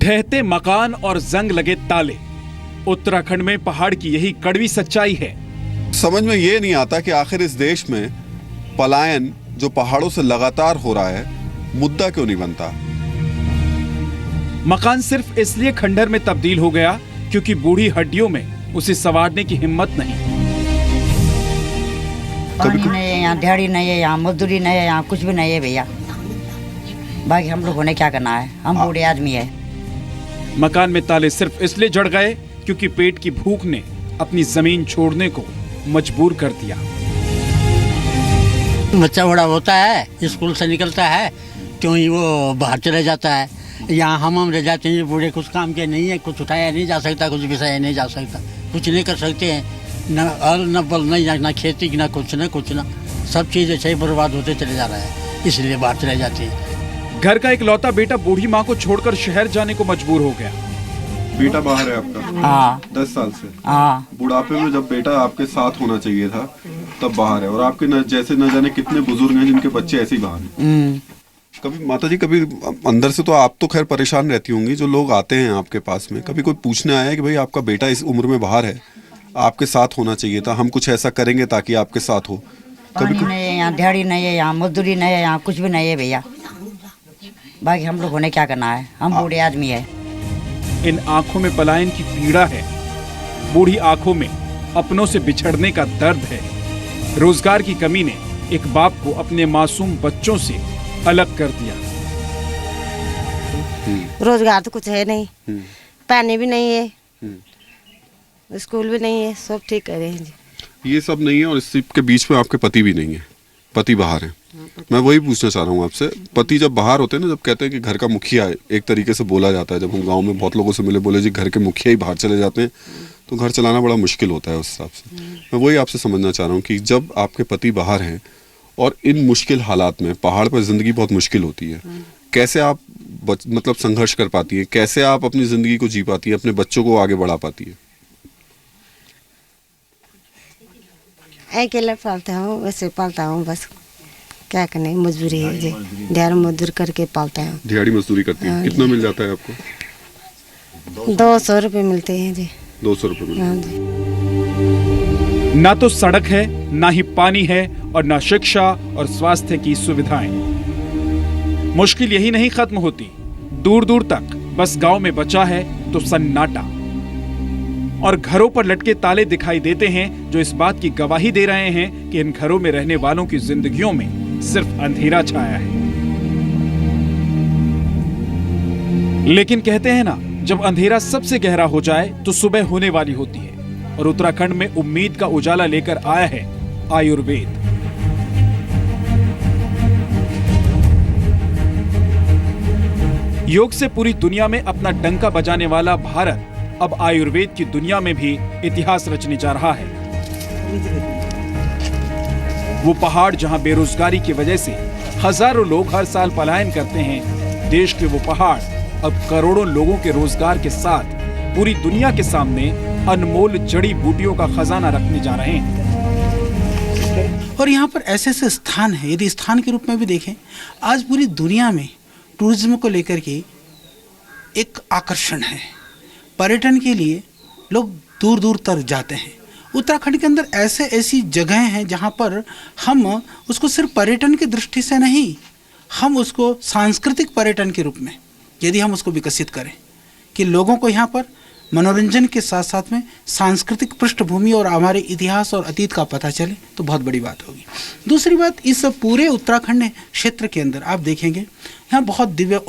ढहते मकान और जंग लगे ताले, उत्तराखंड में पहाड़ की यही कड़वी सच्चाई है। समझ में ये नहीं आता कि आखिर इस देश में पलायन जो पहाड़ों से लगातार हो रहा है, मुद्दा क्यों नहीं बनता। मकान सिर्फ इसलिए खंडहर में तब्दील हो गया क्योंकि बूढ़ी हड्डियों में उसे संवारने की हिम्मत नहीं। पानी नहीं है यहाँ, दिहाड़ी नहीं है यहाँ, मजदूरी नहीं है यहाँ, कुछ भी नहीं है भैया। बाकी हम लोगों ने क्या करना है, हम बूढ़े आदमी है। मकान में ताले सिर्फ इसलिए जड़ गए क्योंकि पेट की भूख ने अपनी जमीन छोड़ने को मजबूर कर दिया। बच्चा बड़ा होता है, स्कूल से निकलता है, क्यों ही वो बाहर चले जाता है। यहाँ हम रह जाते हैं, बूढ़े कुछ काम के नहीं है, कुछ उठाया नहीं जा सकता, कुछ बिसाया नहीं जा सकता, कुछ नहीं कर सकते हैं, न हल न बल नहीं, ना खेती ना कुछ ना सब चीज़ ऐसे ही बर्बाद होते चले जा रहा है, इसलिए बाहर चले जाते हैं। घर का इकलौता बेटा बूढ़ी माँ को छोड़कर शहर जाने को मजबूर हो गया। बेटा बाहर है आपका? हाँ 10 साल से। हाँ, बुढ़ापे में जब बेटा आपके साथ होना चाहिए था तब बाहर है, और आपके जैसे न जाने कितने बुजुर्ग हैं जिनके बच्चे ऐसे ही बाहर हैं। कभी माता जी, कभी अंदर से तो आप तो खैर परेशान रहती होंगी, जो लोग आते हैं आपके पास में, कभी कोई पूछने आया है कि भाई आपका बेटा इस उम्र में बाहर है, आपके साथ होना चाहिए था, हम कुछ ऐसा करेंगे ताकि आपके साथ हो? पानी नहीं है यहाँ, दिहाड़ी नहीं है यहाँ, मजदूरी नहीं है यहाँ, कुछ भी नहीं है भैया। बाकी हम लोगों ने क्या करना है, हम बूढ़े आदमी है। इन आंखों में पलायन की पीड़ा है, बूढ़ी आंखों में अपनों से बिछड़ने का दर्द है। रोजगार की कमी ने एक बाप को अपने मासूम बच्चों से अलग कर दिया। रोजगार तो कुछ है नहीं, पानी भी नहीं है, स्कूल भी नहीं है, सब ठीक कर रहे हैं जी। ये सब नहीं है, और इस के बीच में आपके पति भी नहीं है, पति बाहर है। मैं वही पूछना चाह रहा हूँ आपसे, पति जब बाहर होते हैं ना, जब कहते हैं कि घर का मुखिया है, एक तरीके से बोला जाता है, जब हम गांव में बहुत लोगों से मिले, बोले जी घर के मुखिया ही बाहर चले जाते हैं तो घर चलाना बड़ा मुश्किल होता है उस हिसाब से। मैं वही आपसे समझना चाह रहा हूँ कि जब आपके पति बाहर हैं और इन मुश्किल हालात में, पहाड़ पर जिंदगी बहुत मुश्किल होती है, कैसे आप मतलब संघर्ष कर पाती है, कैसे आप अपनी जिंदगी को जी पाती है, अपने बच्चों को आगे बढ़ा पाती है? अकेला पालता हूँ, वैसे पालता हूँ, बस क्या करने, मजबूरी है जी, दिहाड़ी मजदूरी करके पालता हूँ। दिहाड़ी मजदूरी करती है? कितना मिल जाता है आपको? 200 रुपये मिलते हैं जी। 200 रुपये मिलते हैं। हाँ जी। ना तो सड़क है, ना ही पानी है, और ना शिक्षा और स्वास्थ्य की सुविधाएं। मुश्किल यही नहीं खत्म होती, दूर दूर तक बस गांव में बचा है तो सन्नाटा, और घरों पर लटके ताले दिखाई देते हैं जो इस बात की गवाही दे रहे हैं कि इन घरों में रहने वालों की जिंदगियों में सिर्फ अंधेरा छाया है। लेकिन कहते हैं ना, जब अंधेरा सबसे गहरा हो जाए तो सुबह होने वाली होती है, और उत्तराखंड में उम्मीद का उजाला लेकर आया है आयुर्वेद। योग से पूरी दुनिया में अपना डंका बजाने वाला भारत अब आयुर्वेद की दुनिया में भी इतिहास रचने जा रहा है। वो पहाड़ जहां बेरोजगारी की वजह से हजारों लोग हर साल पलायन करते हैं, देश के वो पहाड़ अब करोड़ों लोगों के रोजगार के साथ पूरी दुनिया के सामने अनमोल जड़ी बूटियों का खजाना रखने जा रहे हैं। और यहाँ पर ऐसे ऐसे स्थान हैं, यदि स्थान के रूप में भी देखें, आज पूरी दुनिया में टूरिज्म को लेकर के एक आकर्षण है। पर्यटन के लिए लोग दूर दूर तक जाते हैं। उत्तराखंड के अंदर ऐसी जगह हैं जहाँ पर हम उसको सिर्फ पर्यटन की दृष्टि से नहीं, हम उसको सांस्कृतिक पर्यटन के रूप में यदि हम उसको विकसित करें कि लोगों को यहाँ पर मनोरंजन के साथ साथ में सांस्कृतिक पृष्ठभूमि और हमारे इतिहास और अतीत का पता चले, तो बहुत बड़ी बात होगी। दूसरी बात, इस पूरे उत्तराखंड क्षेत्र के अंदर आप देखेंगे यहाँ बहुत दिव्य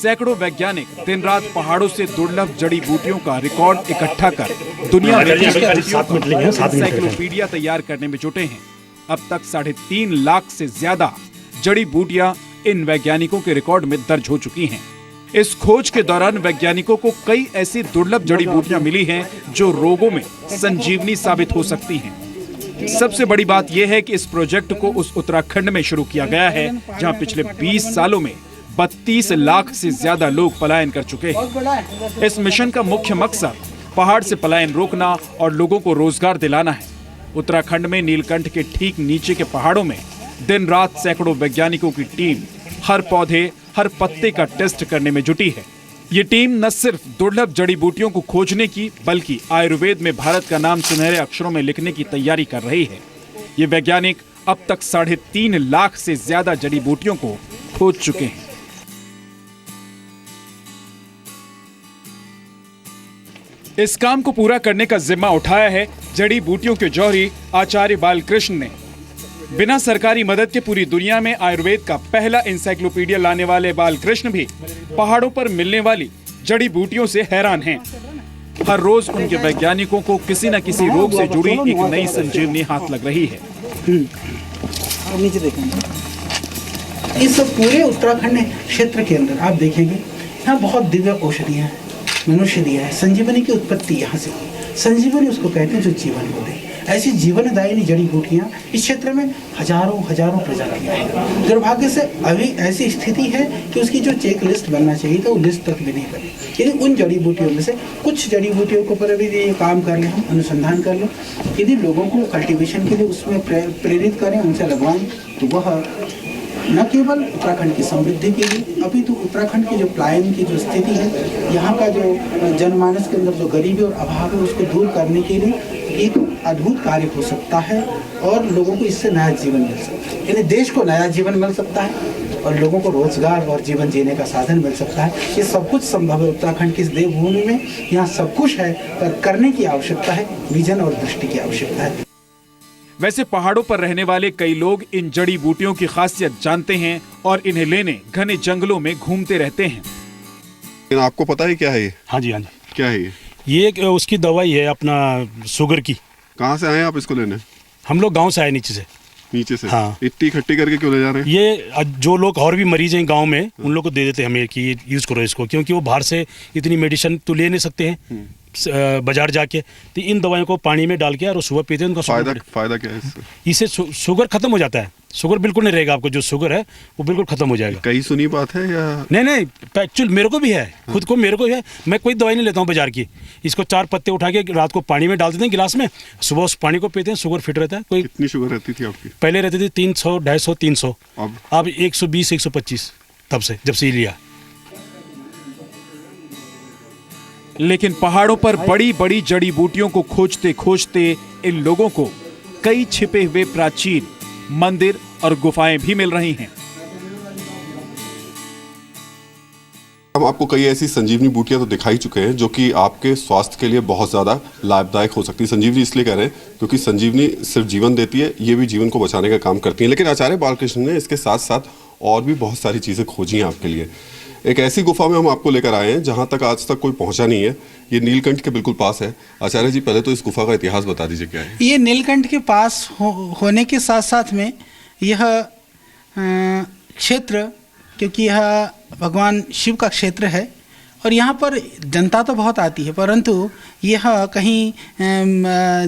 सैकड़ों वैज्ञानिक दिन रात पहाड़ों से दुर्लभ जड़ी बूटियों का रिकॉर्ड इकट्ठा कर दुनिया में एनसाइक्लोपीडिया तैयार करने में जुटे हैं। अब तक 3.5 लाख से ज्यादा जड़ी बूटियां इन वैज्ञानिकों के रिकॉर्ड में दर्ज हो चुकी हैं। इस खोज के दौरान वैज्ञानिकों को कई ऐसी दुर्लभ जड़ी बूटियां मिली हैं जो रोगों में संजीवनी साबित हो सकती हैं। सबसे बड़ी बात यह है कि इस प्रोजेक्ट को उस उत्तराखंड में शुरू किया गया है जहां पिछले 20 सालों में 32 लाख से ज्यादा लोग पलायन कर चुके हैं। इस मिशन का मुख्य मकसद पहाड़ से पलायन रोकना और लोगों को रोजगार दिलाना है। उत्तराखंड में नीलकंठ के ठीक नीचे के पहाड़ों में दिन रात सैकड़ों वैज्ञानिकों की टीम हर पौधे, हर पत्ते का टेस्ट करने में जुटी है। ये टीम न सिर्फ दुर्लभ जड़ी बूटियों को खोजने की बल्कि आयुर्वेद में भारत का नाम सुनहरे अक्षरों में लिखने की तैयारी कर रही है। ये वैज्ञानिक अब तक 3.5 लाख से ज्यादा जड़ी बूटियों को खोज चुके हैं। इस काम को पूरा करने का जिम्मा उठाया है जड़ी बूटियों के जौहरी आचार्य बालकृष्ण ने। बिना सरकारी मदद के पूरी दुनिया में आयुर्वेद का पहला इंसाइक्लोपीडिया लाने वाले बालकृष्ण भी पहाड़ों पर मिलने वाली जड़ी बूटियों से हैरान हैं। हर रोज उनके वैज्ञानिकों को किसी न किसी रोग से जुड़ी एक नई संजीवनी हाथ लग रही है। नीचे देखेंगे, इस पूरे उत्तराखंड क्षेत्र के अंदर आप देखेंगे यहाँ बहुत दिव्य औषधियाँ हैं, मनुष्य दिया है। संजीवनी की उत्पत्ति यहाँ से हुई। संजीवनी उसको कहते हैं जो जीवन को दे। ऐसी जीवनदायिनी जड़ी बूटियाँ इस क्षेत्र में हजारों प्रजातियाँ हैं। दुर्भाग्य से अभी ऐसी स्थिति है कि उसकी जो चेक लिस्ट बनना चाहिए था वो लिस्ट तक भी नहीं बनी। यदि उन जड़ी बूटियों में से कुछ जड़ी बूटियों के ऊपर अभी ये काम कर लें, हम अनुसंधान कर लें, यदि लोगों को कल्टीवेशन के लिए उसमें प्रेरित करें, उनसे लगवाएं, तो वह न केवल उत्तराखंड की समृद्धि के लिए अभी तो उत्तराखंड की जो पलायन की जो स्थिति है, यहाँ का जो जनमानस के अंदर जो गरीबी और अभाव है उसको दूर करने के लिए एक अद्भुत कार्य हो सकता है और लोगों को इससे नया जीवन मिल सकता है। यानी देश को नया जीवन मिल सकता है और लोगों को रोजगार और जीवन जीने का साधन मिल सकता है। ये सब कुछ संभव है उत्तराखंड की इस देवभूमि में। यहाँ सब कुछ है पर करने की आवश्यकता है, विजन और दृष्टि की आवश्यकता है। वैसे पहाड़ों पर रहने वाले कई लोग इन जड़ी बूटियों की खासियत जानते हैं और इन्हें लेने घने जंगलों में घूमते रहते हैं। लेकिन आपको पता है क्या है ये? हाँ जी, हाँ जी। क्या है ये? ये उसकी दवाई है अपना शुगर की। कहाँ से आए आप इसको लेने? हम लोग गांव से आए, नीचे से। नीचे से? हाँ। इतनी इकट्ठी करके क्यों ले जा रहे हैं? ये जो लोग और भी मरीज हैं गांव में, उन लोग को दे देते हैं हमें कि यूज़ करो इसको, क्योंकि वो बाहर से इतनी मेडिसिन तो ले नहीं सकते हैं बाजार जाके। तो इन दवाइयों को पानी में डाल के और सुबह पीते हैं, उनका फायदा क्या है इससे? इससे शुगर खत्म हो जाता है। शुगर बिल्कुल नहीं रहेगा, आपको जो शुगर है वो बिल्कुल खत्म हो जाएगा। कहीं सुनी बात है या? नहीं, एक्चुअली मेरे को भी है, खुद को मेरे को है। मैं कोई दवाई नहीं लेता हूँ बाजार की। इसको 4 पत्ते उठा के रात को पानी में डाल देते हैं गिलास में, सुबह उस पानी को पीते हैं, शुगर फिट रहता है। कोई कितनी शुगर रहती थी आपकी? पहले रहती थी 300, 250, 300। अब 120, 125 तब से, जब से ये लिया। लेकिन पहाड़ों पर बड़ी बड़ी जड़ी बूटियों को खोजते खोजते इन लोगों को कई छिपे हुए प्राचीन मंदिर और गुफाएं भी मिल रही हैं। हम आपको कई ऐसी संजीवनी बूटियां तो दिखाई चुके हैं जो कि आपके स्वास्थ्य के लिए बहुत ज़्यादा लाभदायक हो सकती है। संजीवनी इसलिए कह रहे हैं क्योंकि संजीवनी सिर्फ जीवन देती है, ये भी जीवन को बचाने का काम करती है। लेकिन आचार्य बालकृष्ण ने इसके साथ साथ और भी बहुत सारी चीज़ें खोजी हैं आपके लिए। एक ऐसी गुफा में हम आपको लेकर आए हैं जहाँ तक आज तक कोई पहुँचा नहीं है। ये नीलकंठ के बिल्कुल पास है। आचार्य जी, पहले तो इस गुफा का इतिहास बता दीजिए, क्या है ये? नीलकंठ के पास होने के साथ साथ में यह क्षेत्र, क्योंकि यह भगवान शिव का क्षेत्र है और यहाँ पर जनता तो बहुत आती है, परंतु यह कहीं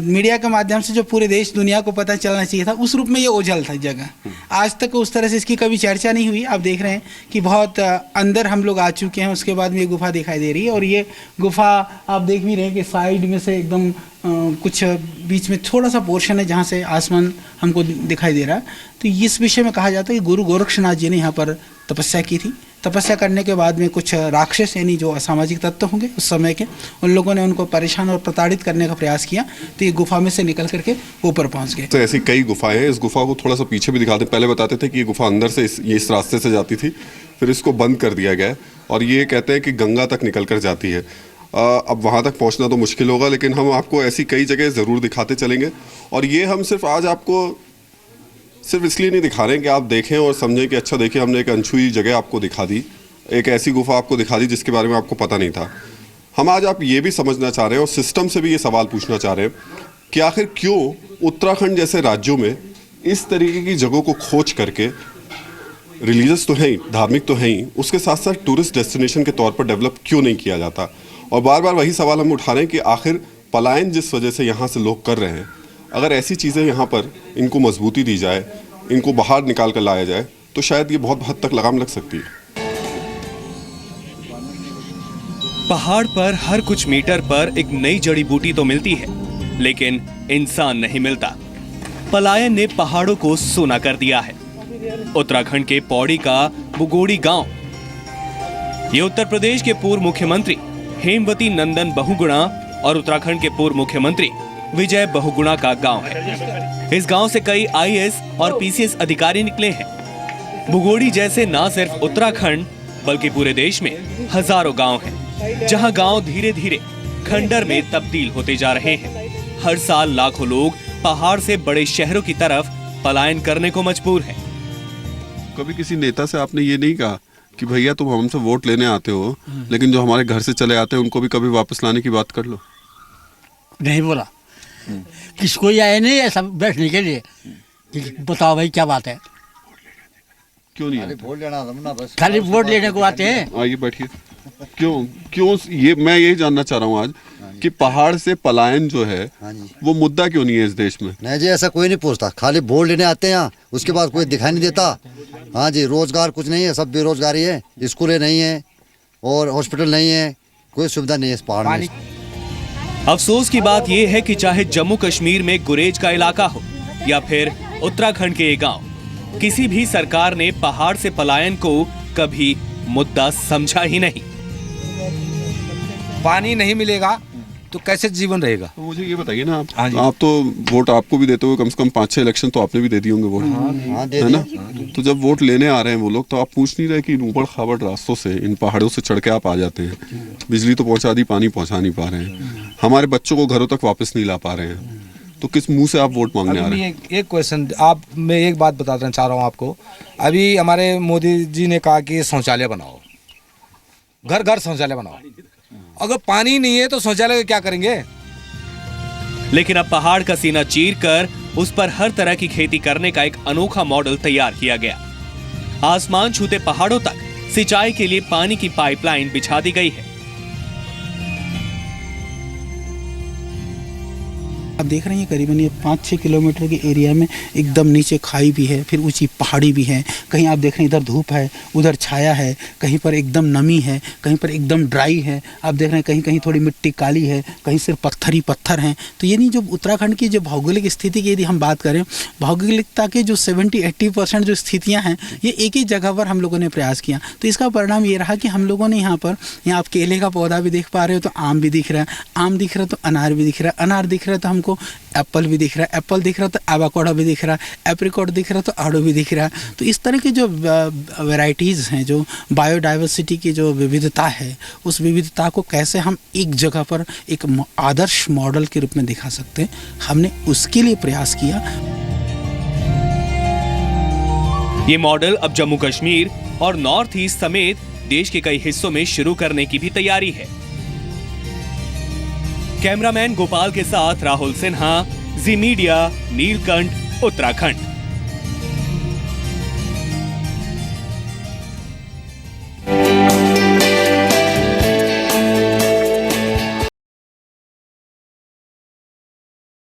मीडिया के माध्यम से जो पूरे देश दुनिया को पता चलना चाहिए था, उस रूप में ये ओझल था जगह। आज तक उस तरह से इसकी कभी चर्चा नहीं हुई। आप देख रहे हैं कि बहुत अंदर हम लोग आ चुके हैं, उसके बाद में ये गुफा दिखाई दे रही है। और ये गुफा आप देख भी रहे हैं कि साइड में से एकदम कुछ बीच में थोड़ा सा पोर्शन है जहाँ से आसमान हमको दिखाई दे रहा है। तो इस विषय में कहा जाता है कि गुरु गोरक्षनाथ जी ने यहाँ पर तपस्या की थी। तपस्या करने के बाद में कुछ राक्षस यानी जो असामाजिक तत्व होंगे उस समय के, उन लोगों ने उनको परेशान और प्रताड़ित करने का प्रयास किया, तो ये गुफा में से निकल करके ऊपर पहुंच गए। तो ऐसी कई गुफाएं हैं। इस गुफा को थोड़ा सा पीछे भी दिखाते हैं। पहले बताते थे कि ये गुफा अंदर से इस रास्ते से जाती थी, फिर इसको बंद कर दिया गया और ये कहते हैं कि गंगा तक निकल कर जाती है। अब वहाँ तक पहुँचना तो मुश्किल होगा, लेकिन हम आपको ऐसी कई जगह ज़रूर दिखाते चलेंगे। और ये हम सिर्फ आज आपको सिर्फ इसलिए नहीं दिखा रहे हैं कि आप देखें और समझें कि अच्छा देखिए हमने एक अनछुई जगह आपको दिखा दी, एक ऐसी गुफा आपको दिखा दी जिसके बारे में आपको पता नहीं था। हम आज आप ये भी समझना चाह रहे हैं और सिस्टम से भी ये सवाल पूछना चाह रहे हैं कि आखिर क्यों उत्तराखंड जैसे राज्यों में इस तरीके की जगहों को खोज करके, रिलीजियस तो हैं ही, धार्मिक तो हैं ही, उसके साथ साथ टूरिस्ट डेस्टिनेशन के तौर पर डेवलप क्यों नहीं किया जाता। और बार बार वही सवाल हम उठा रहे हैं कि आखिर पलायन जिस वजह से यहाँ से लोग कर रहे हैं, अगर ऐसी चीज़ें यहाँ पर इनको मजबूती दी जाए, इनको बाहर निकाल कर लाया जाए, तो शायद ये बहुत हद तक लगाम लग सकती है। पहाड़ पर हर कुछ मीटर पर एक नई जड़ी बूटी तो मिलती है, लेकिन इंसान नहीं मिलता। पलायन ने पहाड़ों को सूना कर दिया है। उत्तराखंड के पौड़ी का बुगोड़ी गांव ये उत्तर प्रदेश के पूर्व मुख्यमंत्री हेमवती नंदन बहुगुणा और उत्तराखंड के पूर्व मुख्यमंत्री विजय बहुगुणा का गांव है। इस गांव से कई आईएएस और पीसीएस अधिकारी निकले हैं। भुगोड़ी जैसे न सिर्फ उत्तराखंड बल्कि पूरे देश में हजारों गांव हैं, जहां गांव धीरे धीरे खंडर में तब्दील होते जा रहे हैं। हर साल लाखों लोग पहाड़ से बड़े शहरों की तरफ पलायन करने को मजबूर हैं। कभी किसी नेता से आपने ये नहीं कहा कि भैया तुम हमसे वोट लेने आते हो, लेकिन जो हमारे घर से चले आते हैं उनको भी कभी वापस लाने की बात कर लो? नहीं बोला, किसको ही आया नहीं ऐसा बैठने के लिए कि बताओ भाई क्या बात है। क्यों नहीं आते? वोट लेना ना बस, खाली वोट लेने को आते हैं। आइए बैठिए। क्यों ये मैं यही जानना चाह रहा हूँ आज कि पहाड़ से पलायन जो है वो मुद्दा क्यों नहीं है इस देश में? नहीं जी, ऐसा कोई नहीं पूछता, खाली वोट लेने आते हैं यहाँ, उसके बाद कोई दिखाई नहीं देता। हाँ जी, रोजगार कुछ नहीं है, सब बेरोजगारी है, स्कूलें नहीं है और हॉस्पिटल नहीं है, कोई सुविधा नहीं है इस पहाड़ में। अफसोस की बात यह है कि चाहे जम्मू कश्मीर में गुरेज का इलाका हो या फिर उत्तराखंड के ये गांव, किसी भी सरकार ने पहाड़ से पलायन को कभी मुद्दा समझा ही नहीं। पानी नहीं मिलेगा तो कैसे जीवन रहेगा? तो मुझे ये बताइए ना, आप तो वोट आपको भी देते हो, कम से कम 5-6 इलेक्शन तो आपने भी दे दिए होंगे वोट, है ना? तो जब वोट लेने आ रहे हैं वो लोग, तो आप पूछ नहीं रहे कि इन ऊबड़ खाबड़ रास्तों से, इन पहाड़ों से चढ़ के आप आ जाते हैं, बिजली तो पहुंचा दी, पानी पहुंचा नहीं पा रहे हैं, हमारे बच्चों को घरों तक वापस नहीं ला पा रहे हैं, तो किस मुंह से आप वोट मांगने आ रहे हैं? एक क्वेश्चन आप, मैं एक बात बताना चाह रहा हूँ आपको। अभी हमारे मोदी जी ने कहा कि शौचालय बनाओ, घर घर शौचालय बनाओ। अगर पानी नहीं है तो शौचालय क्या करेंगे? लेकिन अब पहाड़ का सीना चीरकर उस पर हर तरह की खेती करने का एक अनोखा मॉडल तैयार किया गया। आसमान छूते पहाड़ों तक सिंचाई के लिए पानी की पाइपलाइन बिछा दी गई है। आप देख रहे हैं करीबन ये 5-6 किलोमीटर के एरिया में एकदम नीचे खाई भी है, फिर ऊंची पहाड़ी भी है। कहीं आप देख रहे हैं इधर धूप है, उधर छाया है, कहीं पर एकदम नमी है, कहीं पर एकदम ड्राई है। आप देख रहे हैं कहीं कहीं थोड़ी मिट्टी काली है, कहीं सिर्फ पत्थर ही पत्थर हैं। तो ये नहीं, जो उत्तराखंड की जो भौगोलिक स्थिति की यदि हम बात करें, भौगोलिकता के जो 70-80% जो स्थितियाँ हैं, ये एक ही जगह पर हम लोगों ने प्रयास किया। तो इसका परिणाम ये रहा कि हम लोगों ने यहाँ आप केले का पौधा भी देख पा रहे हो तो आम भी दिख रहा है, आम दिख रहा है तो अनार भी दिख रहा है, अनार दिख रहा है तो हमको एप्पल भी दिख रहा है, एप्पल दिख रहा है तो एवोकाडो भी दिख रहा है, एप्रिकॉट दिख रहा है तो आड़ू भी दिख रहा है। तो इस तरह की जो वैरायटीज़ हैं, जो बायोडाइवर्सिटी की जो विविधता है, उस विविधता को कैसे हम एक जगह पर एक आदर्श मॉडल के रूप में दिखा सकते हैं, हमने उसके लिए प्रयास किया। ये मॉडल अब जम्मू कश्मीर और नॉर्थ ईस्ट समेत देश के कई हिस्सों में शुरू करने की भी तैयारी है। कैमरामैन गोपाल के साथ राहुल सिन्हा, जी मीडिया, नीलकंठ, उत्तराखंड।